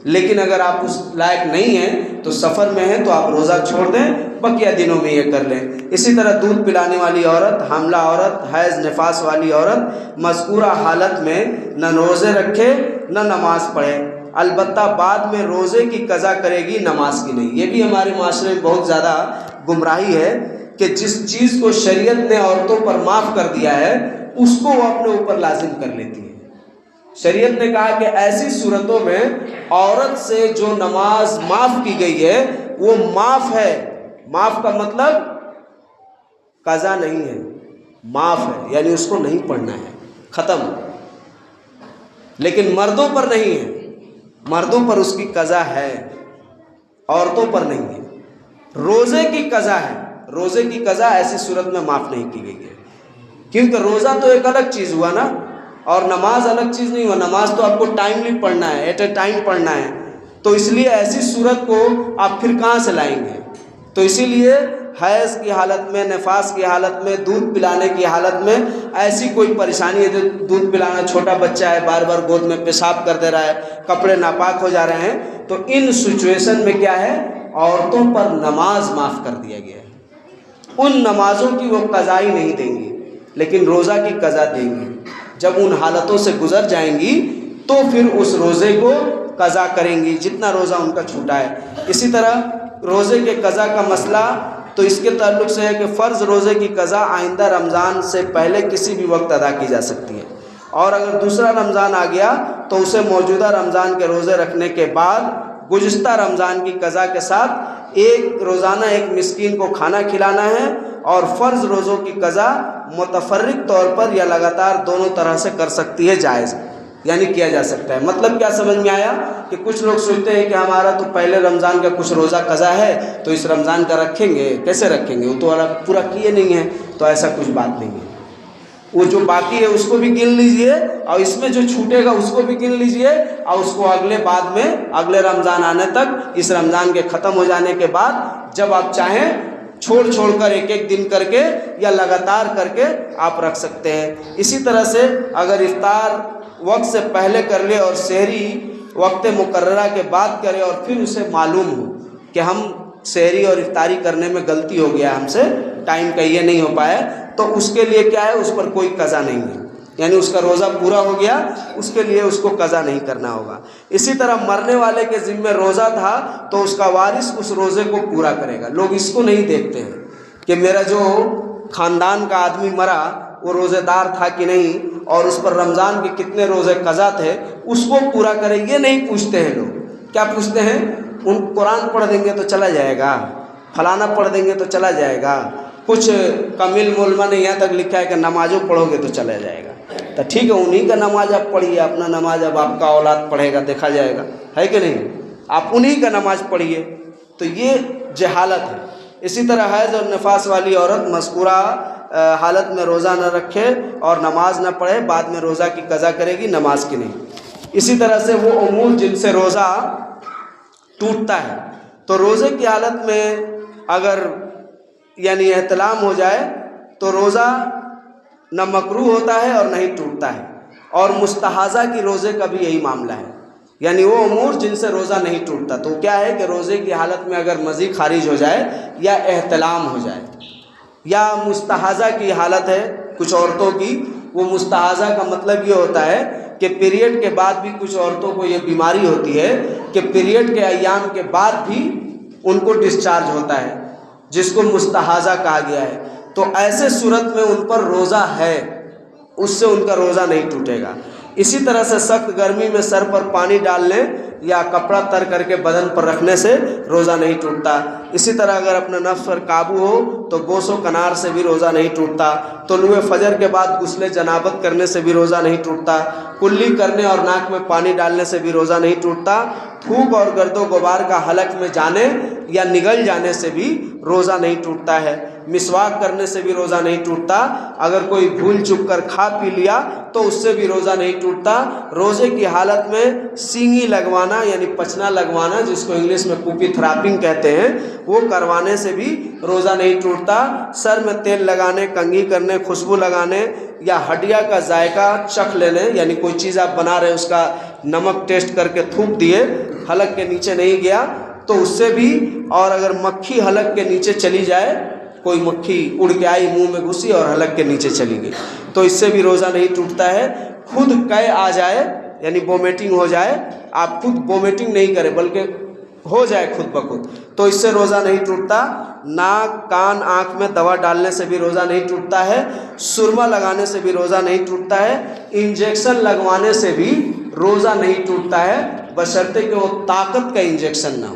لیکن اگر آپ اس لائق نہیں ہیں تو سفر میں ہیں تو آپ روزہ چھوڑ دیں، بقیہ دنوں میں یہ کر لیں۔ اسی طرح دودھ پلانے والی عورت، حاملہ عورت، حیض نفاس والی عورت مذکورہ حالت میں نہ روزے رکھے نہ نماز پڑھے، البتہ بعد میں روزے کی قضا کرے گی، نماز کی نہیں۔ یہ بھی ہمارے معاشرے میں بہت زیادہ گمراہی ہے کہ جس چیز کو شریعت نے عورتوں پر معاف کر دیا ہے اس کو وہ اپنے اوپر لازم کر لیتی ہے۔ شریعت نے کہا کہ ایسی صورتوں میں عورت سے جو نماز معاف کی گئی ہے وہ معاف ہے۔ معاف کا مطلب قضا نہیں ہے، معاف ہے، یعنی اس کو نہیں پڑھنا ہے، ختم۔ لیکن مردوں پر نہیں ہے، مردوں پر اس کی قضا ہے، عورتوں پر نہیں ہے۔ روزے کی قضا ہے، روزے کی قضا ایسی صورت میں معاف نہیں کی گئی ہے، کیونکہ روزہ تو ایک الگ چیز ہوا نا، اور نماز الگ چیز نہیں ہوا۔ نماز تو آپ کو ٹائملی پڑھنا ہے، ایٹ اے ٹائم پڑھنا ہے، تو اس لیے ایسی صورت کو آپ پھر کہاں سے لائیں گے؟ تو اسی لیے حیض کی حالت میں، نفاس کی حالت میں، دودھ پلانے کی حالت میں ایسی کوئی پریشانی ہے، جو دودھ پلانا، چھوٹا بچہ ہے بار بار گود میں پیشاب کر دے رہا ہے، کپڑے ناپاک ہو جا رہے ہیں، تو ان سچویشن میں کیا ہے، عورتوں پر نماز معاف کر دیا گیا ہے۔ ان نمازوں کی وہ قضا ہی نہیں دیں گی، لیکن روزہ کی قضا دیں گی۔ جب ان حالتوں سے گزر جائیں گی تو پھر اس روزے کو قضا کریں گی جتنا روزہ ان کا چھوٹا ہے۔ اسی طرح روزے کے قضا کا مسئلہ تو اس کے تعلق سے ہے کہ فرض روزے کی قضا آئندہ رمضان سے پہلے کسی بھی وقت ادا کی جا سکتی ہے، اور اگر دوسرا رمضان آ گیا تو اسے موجودہ رمضان کے روزے رکھنے کے بعد گزشتہ رمضان کی قضا کے ساتھ روزانہ ایک مسکین کو کھانا کھلانا ہے، اور فرض روزوں کی قضا متفرق طور پر یا لگاتار دونوں طرح سے کر سکتی ہے، جائز یعنی کیا جا سکتا ہے۔ مطلب کیا سمجھ میں آیا کہ کچھ لوگ سوچتے ہیں کہ ہمارا تو پہلے رمضان کا کچھ روزہ قضا ہے تو اس رمضان کا رکھیں گے، کیسے رکھیں گے، وہ تو پورا کیے نہیں ہیں۔ تو ایسا کچھ بات نہیں ہے، وہ جو باقی ہے اس کو بھی گن لیجئے، اور اس میں جو چھوٹے گا اس کو بھی گن لیجئے، اور اس کو بعد میں اگلے رمضان آنے تک، اس رمضان کے ختم ہو جانے کے بعد جب آپ چاہیں چھوڑ کر ایک دن کر کے یا لگاتار کر کے آپ رکھ سکتے ہیں۔ اسی طرح سے اگر افطار وقت سے پہلے کر لے اور سحری وقت مقررہ کے بعد کرے، اور پھر اسے معلوم ہو کہ ہم سحری اور افطاری کرنے میں غلطی ہو گیا، ہم سے ٹائم کا یہ نہیں ہو پایا، تو اس کے لیے کیا ہے، اس پر کوئی قضا نہیں ہے، یعنی اس کا روزہ پورا ہو گیا، اس کے لیے اس کو قضا نہیں کرنا ہوگا۔ اسی طرح مرنے والے کے ذمہ روزہ تھا تو اس کا وارث اس روزے کو پورا کرے گا۔ لوگ اس کو نہیں دیکھتے ہیں کہ میرا جو خاندان کا آدمی مرا وہ روزے دار تھا کہ نہیں، اور اس پر رمضان کے کتنے روزے قضا تھے، اس کو پورا کرے، یہ نہیں پوچھتے ہیں لوگ۔ کیا پوچھتے ہیں؟ ان قرآن پڑھ دیں گے تو چلا جائے گا، فلانا پڑھ دیں گے تو چلا جائے گگا، کچھ کامل مولما نے یہاں تک لکھا ہے کہ نمازوں پڑھو گے تو چلا جائے گا۔ تو ٹھیک ہے، انہی کا نماز آپ پڑھیے، اپنا نماز اب آپ کا اولاد پڑھے گا، دیکھا جائے گا، ہے کہ نہیں؟ آپ انہی کا نماز پڑھیے۔ تو یہ جہالت ہے۔ اسی طرح حیض اور نفاس والی عورت مذکورہ حالت میں روزہ نہ رکھے اور نماز نہ پڑھے، بعد میں روزہ کی قضا کرے گی، نماز کی نہیں۔ اسی طرح سے وہ امور جن سے روزہ ٹوٹتا ہے، تو روزے کی حالت میں اگر یعنی احتلام ہو جائے تو روزہ نہ مکروہ ہوتا ہے اور نہ ہی ٹوٹتا ہے، اور مستحاضہ کی روزے کا بھی یہی معاملہ ہے، یعنی وہ امور جن سے روزہ نہیں ٹوٹتا۔ تو کیا ہے کہ روزے کی حالت میں اگر مزید خارج ہو جائے یا احتلام ہو جائے، یا مستحاضہ کی حالت ہے کچھ عورتوں کی، وہ مستحاضہ کا مطلب یہ ہوتا ہے کہ پیریڈ کے بعد بھی کچھ عورتوں کو یہ بیماری ہوتی ہے کہ پیریڈ کے ایام کے بعد بھی ان کو ڈسچارج ہوتا ہے، جس کو مستحاضہ کہا گیا ہے۔ تو ایسے صورت میں ان پر روزہ ہے، اس سے ان کا روزہ نہیں ٹوٹے گا۔ اسی طرح سے سخت گرمی میں سر پر پانی ڈالنے یا کپڑا تر کر کے بدن پر رکھنے سے روزہ نہیں ٹوٹتا۔ اسی طرح اگر اپنے نفس پر قابو ہو تو گوش و کنار سے بھی روزہ نہیں ٹوٹتا۔ طلوع فجر کے بعد غسل جنابت کرنے سے بھی روزہ نہیں ٹوٹتا۔ کلی کرنے اور ناک میں پانی ڈالنے سے بھی روزہ نہیں ٹوٹتا۔ تھوک اور گرد و غبار کا حلق میں جانے یا نگل جانے سے بھی روزہ نہیں ٹوٹتا ہے۔ مسواک کرنے سے بھی روزہ نہیں ٹوٹتا۔ اگر کوئی بھول چک کر کھا پی لیا تو اس سے بھی روزہ نہیں ٹوٹتا۔ روزے کی حالت میں سینگی لگوانا یعنی پچنا لگوانا، جس کو انگلش میں پوپی تھراپنگ کہتے ہیں، وہ کروانے سے بھی روزہ نہیں ٹوٹتا۔ سر میں تیل لگانے، کنگھی کرنے، خوشبو لگانے یا ہڈیا کا ذائقہ چکھ لینے، یعنی کوئی چیز آپ بنا رہے اس کا نمک ٹیسٹ کر کے تھوک دیے، حلق کے نیچے نہیں گیا تو اس سے بھی، اور اگر مکھی حلق کے نیچے چلی جائے، کوئی مکھی اڑ کے آئی منہ میں گھسی اور حلق کے نیچے چلی گئی، تو اس سے بھی روزہ نہیں ٹوٹتا ہے۔ خود قے آ جائے یعنی وومیٹنگ ہو جائے، آپ خود وومیٹنگ نہیں کریں بلکہ ہو جائے خود بخود، تو اس سے روزہ نہیں ٹوٹتا۔ ناک، کان، آنکھ میں دوا ڈالنے سے بھی روزہ نہیں ٹوٹتا ہے۔ سرما لگانے سے بھی روزہ نہیں ٹوٹتا ہے۔ انجیکشن لگوانے سے بھی روزہ نہیں ٹوٹتا ہے، بشرطے کہ وہ طاقت کا انجیکشن نہ ہو،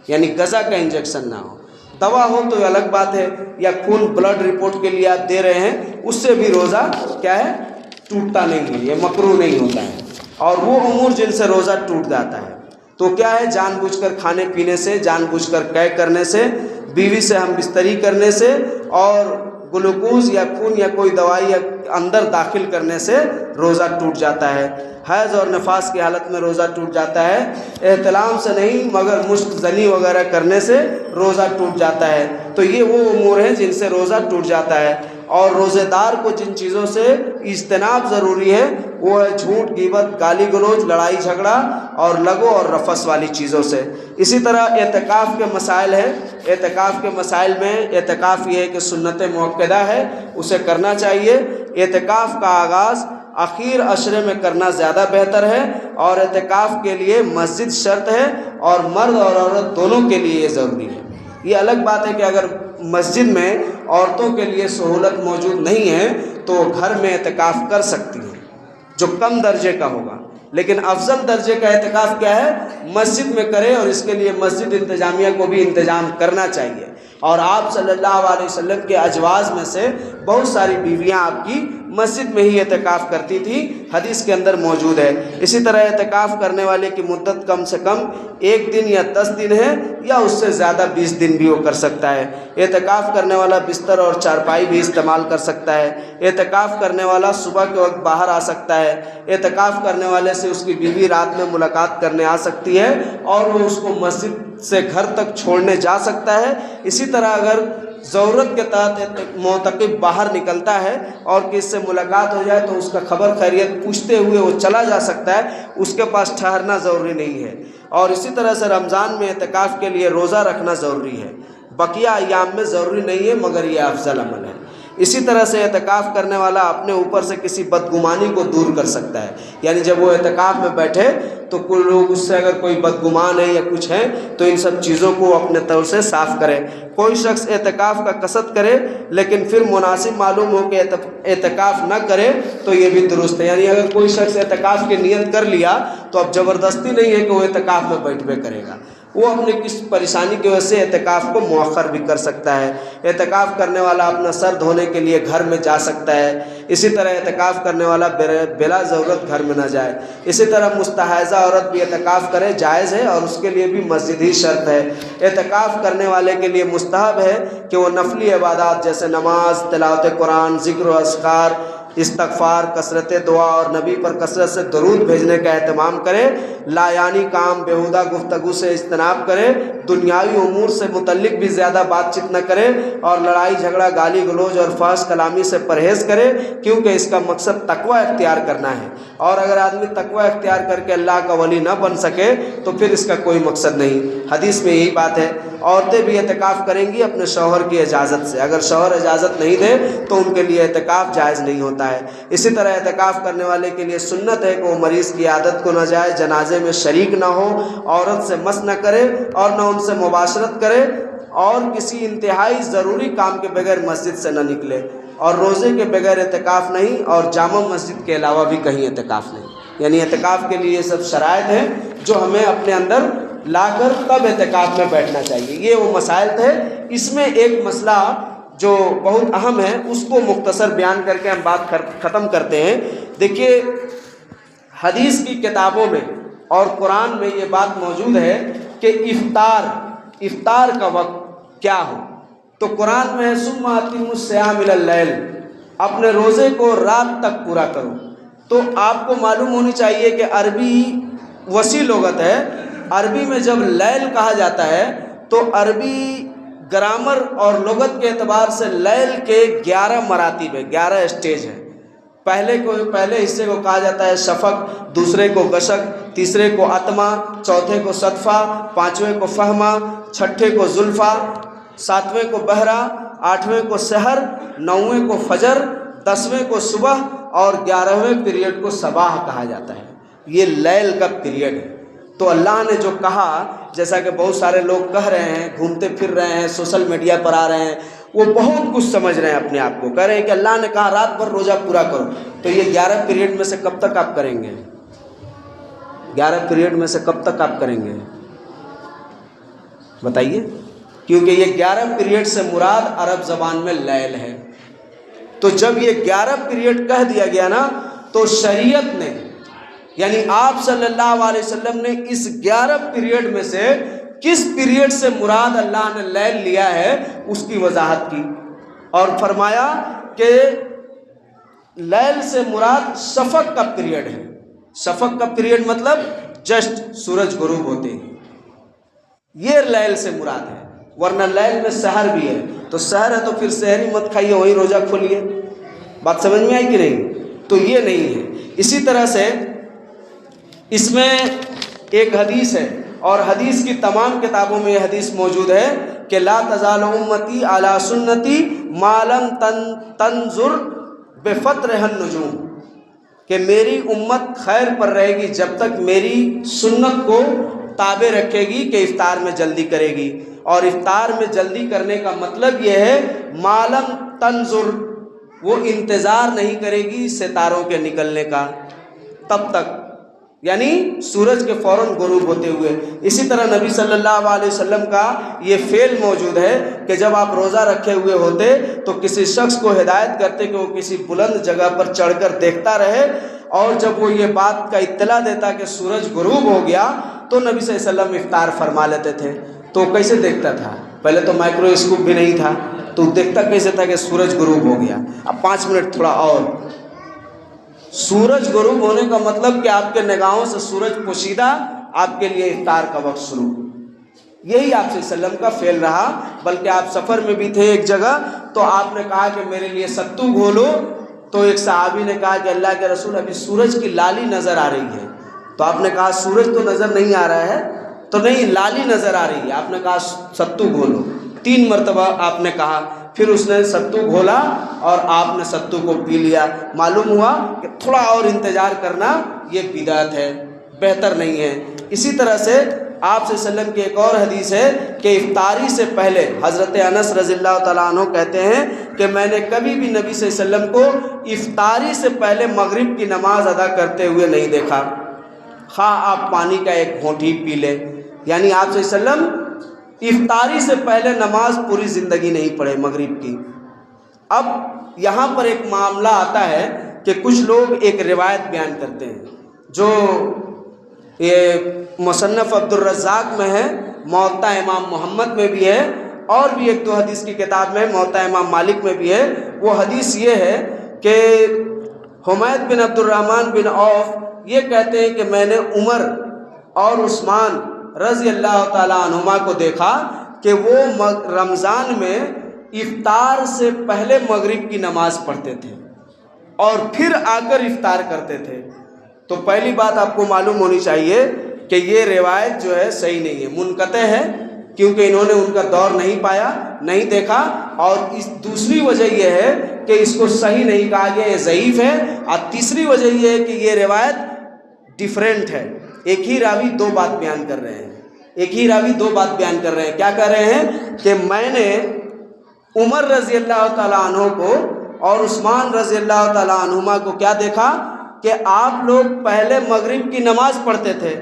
یعنی غذا کا انجیکشن نہ ہو۔ دوا ہو تو الگ بات ہے، یا خون بلڈ رپورٹ کے لیے آپ دے رہے ہیں، اس سے بھی روزہ کیا ہے، ٹوٹتا نہیں ہے، یہ مکروہ نہیں ہوتا ہے۔ اور وہ امور جن سے روزہ ٹوٹ جاتا ہے تو کیا ہے، جان بوجھ کر کھانے پینے سے، جان بوجھ کر قے کرنے سے، بیوی سے ہم بستری کرنے سے، اور گلوکوز یا خون یا کوئی دوائی اندر داخل کرنے سے روزہ ٹوٹ جاتا ہے۔ حیض اور نفاس کی حالت میں روزہ ٹوٹ جاتا ہے۔ احتلام سے نہیں مگر مشک زنی وغیرہ کرنے سے روزہ ٹوٹ جاتا ہے۔ تو یہ وہ امور ہیں جن سے روزہ ٹوٹ جاتا ہے۔ اور روزے دار کو جن چیزوں سے اجتناب ضروری ہے وہ ہے جھوٹ، غیبت، گالی گلوچ، لڑائی جھگڑا اور لغو اور رفث والی چیزوں سے۔ اسی طرح اعتکاف کے مسائل ہیں۔ اعتکاف کے مسائل میں اعتکاف یہ ہے کہ سنت مؤکدہ ہے، اسے کرنا چاہیے۔ اعتکاف کا آغاز آخر عشرے میں کرنا زیادہ بہتر ہے، اور اعتکاف کے لیے مسجد شرط ہے، اور مرد اور عورت دونوں کے لیے یہ ضروری ہے۔ یہ الگ بات ہے کہ اگر مسجد میں عورتوں کے لیے سہولت موجود نہیں ہے تو گھر میں اعتکاف کر سکتی ہیں، جو کم درجے کا ہوگا، لیکن افضل درجے کا اعتکاف کیا ہے، مسجد میں کرے، اور اس کے لیے مسجد انتظامیہ کو بھی انتظام کرنا چاہیے۔ اور آپ صلی اللہ علیہ وسلم کے ازواج میں سے بہت ساری بیویاں آپ کی مسجد میں ہی اعتکاف کرتی تھیں، حدیث کے اندر موجود ہے۔ اسی طرح اعتکاف کرنے والے کی مدت کم سے کم 1 دن یا 10 دن ہے، یا اس سے زیادہ 20 دن بھی وہ کر سکتا ہے۔ اعتکاف کرنے والا بستر اور چارپائی بھی استعمال کر سکتا ہے۔ اعتکاف کرنے والا صبح کے وقت باہر آ سکتا ہے۔ اعتکاف کرنے والے سے اس کی بیوی رات میں ملاقات کرنے آ سکتی ہے، اور وہ اس کو مسجد سے گھر تک چھوڑنے جا سکتا ہے۔ اسی طرح اگر ضرورت کے تحت معتکف باہر نکلتا ہے اور کس سے ملاقات ہو جائے تو اس کا خبر خیریت پوچھتے ہوئے وہ چلا جا سکتا ہے، اس کے پاس ٹھہرنا ضروری نہیں ہے۔ اور اسی طرح سے رمضان میں اعتکاف کے لیے روزہ رکھنا ضروری ہے، بقیہ ایام میں ضروری نہیں ہے، مگر یہ افضل عمل ہے۔ اسی طرح سے اعتکاف کرنے والا اپنے اوپر سے کسی بدگمانی کو دور کر سکتا ہے، یعنی جب وہ اعتکاف میں بیٹھے تو کوئی لوگ اس سے اگر کوئی بدگمان ہے یا کچھ ہے تو ان سب چیزوں کو اپنے طور سے صاف کرے۔ کوئی شخص اعتکاف کا قصد کرے لیکن پھر مناسب معلوم ہو کہ اعتکاف نہ کرے تو یہ بھی درست ہے، یعنی اگر کوئی شخص اعتکاف کی نیت کر لیا تو اب زبردستی نہیں ہے کہ وہ اعتکاف میں بیٹھے کرے گا، وہ اپنی کس پریشانی کی وجہ سے اعتکاف کو مؤخر بھی کر سکتا ہے۔ اعتکاف کرنے والا اپنا سر دھونے کے لیے گھر میں جا سکتا ہے۔ اسی طرح اعتکاف کرنے والا بلا ضرورت گھر میں نہ جائے۔ اسی طرح مستحاضہ عورت بھی اعتکاف کرے، جائز ہے، اور اس کے لیے بھی مسجد ہی شرط ہے۔ اعتکاف کرنے والے کے لیے مستحب ہے کہ وہ نفلی عبادات جیسے نماز، تلاوت قرآن، ذکر و اذکار، استغفار، کثرت دعا اور نبی پر کثرت سے درود بھیجنے کا اہتمام کرے، لایانی کام، بیہودہ گفتگو سے اجتناب کرے، دنیاوی امور سے متعلق بھی زیادہ بات چیت نہ کرے، اور لڑائی جھگڑا، گالی گلوچ اور فحش کلامی سے پرہیز کرے، کیونکہ اس کا مقصد تقوی اختیار کرنا ہے، اور اگر آدمی تقوی اختیار کر کے اللہ کا ولی نہ بن سکے تو پھر اس کا کوئی مقصد نہیں۔ حدیث میں یہی بات ہے۔ عورتیں بھی اعتکاف کریں گی اپنے شوہر کی اجازت سے، اگر شوہر اجازت نہیں دے تو ان کے لیے اعتکاف جائز نہیں ہوتا ہے۔ اسی طرح اعتکاف کرنے والے کے لیے سنت ہے کہ وہ مریض کی عادت کو نہ جائے، جنازے میں شریک نہ ہو، عورت سے مس نہ کرے اور نہ ان سے مباشرت کرے، اور کسی انتہائی ضروری کام کے بغیر مسجد سے نہ نکلے، اور روزے کے بغیر اعتکاف نہیں، اور جامع مسجد کے علاوہ بھی کہیں اعتکاف نہیں۔ یعنی اعتکاف کے لیے یہ سب شرائط ہیں جو ہمیں اپنے اندر لا کر تب اعتکاف میں بیٹھنا چاہیے۔ یہ وہ مسائل تھے۔ اس میں ایک مسئلہ جو بہت اہم ہے اس کو مختصر بیان کر کے ہم بات ختم کرتے ہیں۔ دیکھیے حدیث کی کتابوں میں اور قرآن میں یہ بات موجود ہے کہ افطار کا وقت کیا ہو، تو قرآن میں ثم اتموا الصیام الی اللیل، اپنے روزے کو رات تک پورا کرو۔ تو آپ کو معلوم ہونی چاہیے کہ عربی وسیع لغت ہے۔ عربی میں جب لیل کہا جاتا ہے تو عربی گرامر اور لغت کے اعتبار سے لیل کے 11 مراتب ہے، 11 اسٹیج ہیں۔ پہلے حصے کو کہا جاتا ہے شفق، دوسرے کو گشک، تیسرے کو اتما، چوتھے کو صدفہ، پانچویں کو فہمہ، چھٹے کو زلفہ، ساتویں کو بہرا، آٹھویں کو سحر، نویں کو فجر، 10ویں کو صبح اور 11ویں پیریڈ کو صباح کہا جاتا ہے۔ یہ لیل کا پیریڈ ہے۔ تو اللہ نے جو کہا، جیسا کہ بہت سارے لوگ کہہ رہے ہیں، گھومتے پھر رہے ہیں، سوشل میڈیا پر آ رہے ہیں، وہ بہت کچھ سمجھ رہے ہیں اپنے آپ کو، کہہ رہے ہیں کہ اللہ نے کہا رات بھر روزہ پورا کرو، تو یہ 11 پیریڈ میں سے کب تک آپ کریں گے؟ 11 پیریڈ میں سے کب تک آپ کریں گے بتائیے؟ کیونکہ یہ 11 پیریڈ سے مراد عرب زبان میں لیل ہے۔ تو جب یہ 11 پیریڈ کہہ دیا گیا نا، تو شریعت نے یعنی آپ صلی اللہ علیہ وسلم نے اس 11 پیریڈ میں سے کس پیریڈ سے مراد اللہ نے لیل لیا ہے اس کی وضاحت کی، اور فرمایا کہ لیل سے مراد شفق کا پیریڈ ہے۔ شفق کا پیریڈ مطلب جسٹ سورج غروب ہوتے ہیں، یہ لیل سے مراد ہے۔ ورنہ لیل میں سحر بھی ہے، تو سحر ہے تو پھر سحر ہی مت کھائیے، وہی روزہ کھولیے۔ بات سمجھ میں آئی کہ نہیں؟ تو یہ نہیں ہے۔ اسی طرح سے اس میں ایک حدیث ہے، اور حدیث کی تمام کتابوں میں یہ حدیث موجود ہے کہ لا تزال امتی علی سنتی ما لم تنظر بفطرها النجوم، کہ میری امت خیر پر رہے گی جب تک میری سنت کو تابع رکھے گی کہ افطار میں جلدی کرے گی۔ اور افطار میں جلدی کرنے کا مطلب یہ ہے ما لم تنظر، وہ انتظار نہیں کرے گی ستاروں کے نکلنے کا تب تک، یعنی سورج کے فوراً غروب ہوتے ہوئے۔ اسی طرح نبی صلی اللہ علیہ وسلم کا یہ فعل موجود ہے کہ جب آپ روزہ رکھے ہوئے ہوتے تو کسی شخص کو ہدایت کرتے کہ وہ کسی بلند جگہ پر چڑھ کر دیکھتا رہے، اور جب وہ یہ بات کا اطلاع دیتا کہ سورج غروب ہو گیا تو نبی صلی اللہ علیہ وسلم افطار فرما لیتے تھے۔ تو کیسے دیکھتا تھا؟ پہلے تو مائکرو اسکوپ بھی نہیں تھا، تو دیکھتا کیسے تھا کہ سورج غروب ہو گیا، اب 5 منٹ تھوڑا اور۔ سورج غروب ہونے کا مطلب کہ آپ کے نگاہوں سے سورج پوشیدہ، آپ کے لیے افطار کا وقت شروع۔ یہی آپ صلی اللہ علیہ وسلم کا فعل رہا۔ بلکہ آپ سفر میں بھی تھے ایک جگہ، تو آپ نے کہا کہ میرے لیے ستو گھولو، تو ایک صحابی نے کہا کہ اللہ کے رسول ابھی سورج کی لالی نظر آ رہی ہے۔ تو آپ نے کہا سورج تو نظر نہیں آ رہا ہے، تو نہیں لالی نظر آ رہی ہے۔ آپ نے کہا ستو گھولو، 3 مرتبہ آپ نے کہا، پھر اس نے ستو گھولا اور آپ نے ستو کو پی لیا۔ معلوم ہوا کہ تھوڑا اور انتظار کرنا یہ بدعت ہے، بہتر نہیں ہے۔ اسی طرح سے آپ صلی اللہ علیہ وسلم کی ایک اور حدیث ہے کہ افطاری سے پہلے حضرت انس رضی اللہ تعالیٰ عنہ کہتے ہیں کہ میں نے کبھی بھی نبی صلی اللہ علیہ وسلم کو افطاری سے پہلے مغرب کی نماز ادا کرتے ہوئے نہیں دیکھا، خواہ آپ پانی کا ایک گھونٹ ہی پی لیں۔ یعنی آپ صلی اللہ علیہ وسلم افطاری سے پہلے نماز پوری زندگی نہیں پڑھے مغرب کی۔ اب یہاں پر ایک معاملہ آتا ہے کہ کچھ لوگ ایک روایت بیان کرتے ہیں جو یہ مصنف عبدالرزاق میں ہے، موطا امام محمد میں بھی ہے، اور بھی 1-2 حدیث کی کتاب میں موطا امام مالک میں بھی ہے۔ وہ حدیث یہ ہے کہ حمید بن عبد الرحمن بن عوف یہ کہتے ہیں کہ میں نے عمر اور عثمان رضی اللہ تعالیٰ عنہما کو دیکھا کہ وہ رمضان میں افطار سے پہلے مغرب کی نماز پڑھتے تھے اور پھر آ کر افطار کرتے تھے۔ تو پہلی بات آپ کو معلوم ہونی چاہیے کہ یہ روایت جو ہے صحیح نہیں ہے، منقطع ہے، کیونکہ انہوں نے ان کا دور نہیں پایا، نہیں دیکھا، اور اس دوسری وجہ یہ ہے کہ اس کو صحیح نہیں کہا گیا، یہ ضعیف ہے، اور تیسری وجہ یہ ہے کہ یہ روایت ڈیفرنٹ ہے، ایک ہی راوی 2 بات بیان کر رہے ہیں، ایک ہی راوی 2 بات بیان کر رہے ہیں۔ کیا کہہ رہے ہیں کہ میں نے عمر رضی اللہ تعالیٰ عنہ کو اور عثمان رضی اللہ تعالیٰ عنہما کو کیا دیکھا کہ آپ لوگ پہلے مغرب کی نماز پڑھتے تھے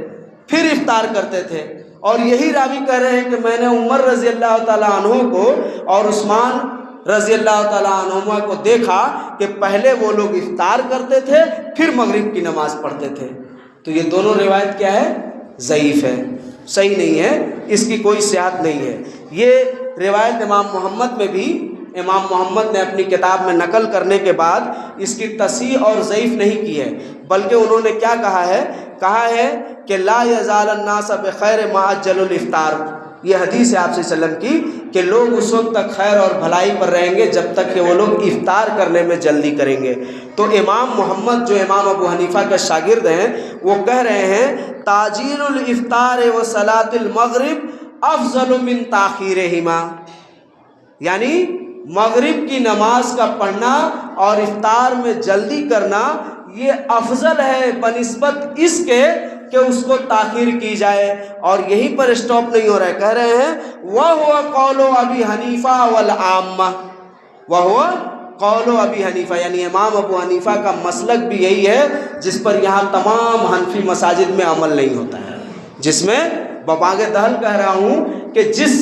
پھر افطار کرتے تھے۔ اور یہی راوی کہہ رہے ہیں کہ میں نے عمر رضی اللہ تعالیٰ عنہ کو اور عثمان رضی اللہ تعالیٰ عنہما کو دیکھا کہ پہلے وہ لوگ افطار کرتے تھے پھر مغرب کی نماز پڑھتے تھے۔ تو یہ دونوں روایت کیا ہے؟ ضعیف ہے، صحیح نہیں ہے، اس کی کوئی صحت نہیں ہے۔ یہ روایت امام محمد میں بھی امام محمد نے اپنی کتاب میں نقل کرنے کے بعد اس کی تصحیح اور ضعیف نہیں کی ہے، بلکہ انہوں نے کیا کہا ہے کہ لا یزال الناس بخیر ما عجل الافطار۔ یہ حدیث ہے آپ صلی اللہ علیہ وسلم کی کہ لوگ اس وقت تک خیر اور بھلائی پر رہیں گے جب تک کہ وہ لوگ افطار کرنے میں جلدی کریں گے۔ تو امام محمد جو امام ابو حنیفہ کے شاگرد ہیں وہ کہہ رہے ہیں تاجیل الافطار و صلاۃ المغرب افضل من تاخیرہما، یعنی مغرب کی نماز کا پڑھنا اور افطار میں جلدی کرنا یہ افضل ہے بنسبت اس کے کہ اس کو تاخیر کی جائے۔ اور یہیں پر اسٹاپ نہیں ہو رہا ہے، کہہ رہے ہیں وَهُوَ قَوْلُ أَبِي حَنِيفَةَ وَالْعَامَّةِ، وَهُوَ قَوْلُ أَبِي حنیفہ، یعنی امام ابو حنیفہ کا مسلک بھی یہی ہے جس پر یہاں تمام حنفی مساجد میں عمل نہیں ہوتا ہے، جس میں بباغ دہل کہہ رہا ہوں کہ جس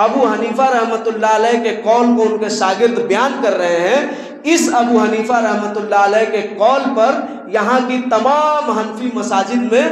ابو حنیفہ رحمۃ اللہ علیہ کے قول کو ان کے شاگرد بیان کر رہے ہیں، اس ابو حنیفہ رحمۃ اللہ علیہ کے قول پر یہاں کی تمام حنفی مساجد میں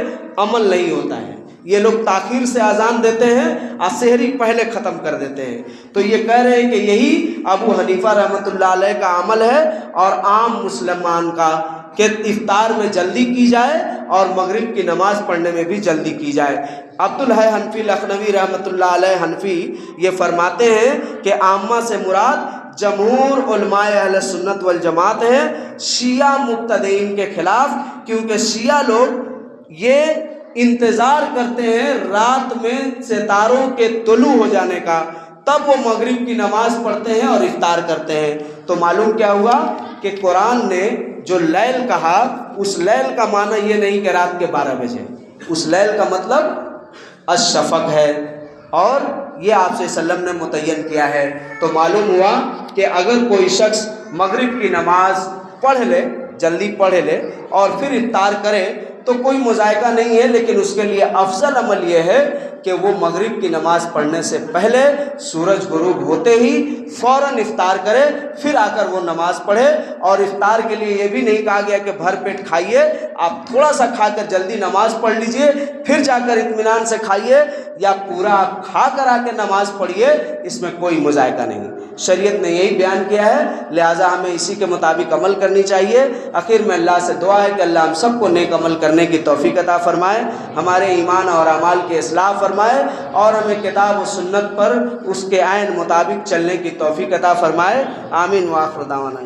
عمل نہیں ہوتا ہے۔ یہ لوگ تاخیر سے اذان دیتے ہیں اور سحری پہلے ختم کر دیتے ہیں۔ تو یہ کہہ رہے ہیں کہ یہی ابو حنیفہ رحمۃ اللہ علیہ کا عمل ہے اور عام مسلمان کا، کہ افطار میں جلدی کی جائے اور مغرب کی نماز پڑھنے میں بھی جلدی کی جائے۔ عبدالحی حنفی لکھنوی رحمۃ اللہ علیہ حنفی یہ فرماتے ہیں کہ عامہ سے مراد جمہور علماء اہل سنت والجماعت ہیں، شیعہ مبتدئین کے خلاف، کیونکہ شیعہ لوگ یہ انتظار کرتے ہیں رات میں ستاروں کے طلوع ہو جانے کا، تب وہ مغرب کی نماز پڑھتے ہیں اور افطار کرتے ہیں۔ تو معلوم کیا ہوا کہ قرآن نے جو لیل کہا، اس لیل کا معنی یہ نہیں کہ رات کے 12 بجے، اس لیل کا مطلب الشفق ہے، اور یہ آپ صلی اللہ علیہ وسلم نے متعین کیا ہے۔ تو معلوم ہوا کہ اگر کوئی شخص مغرب کی نماز پڑھ لے، جلدی پڑھ لے اور پھر افطار کرے تو کوئی مذائقہ نہیں ہے، لیکن اس کے لیے افضل عمل یہ ہے کہ وہ مغرب کی نماز پڑھنے سے پہلے سورج غروب ہوتے ہی فوراً افطار کرے، پھر آ کر وہ نماز پڑھے۔ اور افطار کے لیے یہ بھی نہیں کہا گیا کہ بھر پیٹ کھائیے، آپ تھوڑا سا کھا کر جلدی نماز پڑھ لیجئے پھر جا کر اطمینان سے کھائیے، یا پورا آپ کھا کر آ کے نماز پڑھیے، اس میں کوئی مذائقہ نہیں۔ شریعت نے یہی بیان کیا ہے، لہٰذا ہمیں اسی کے مطابق عمل کرنی چاہیے۔ آخر میں اللہ سے دعا ہے کہ اللہ ہم سب کو نیک عمل کرنے کی توفیق عطا فرمائے، ہمارے ایمان اور اعمال کے اصلاح فرمائے، اور ہمیں کتاب و سنت پر اس کے عین مطابق چلنے کی توفیق عطا فرمائے۔ آمین وآخر دعوانا۔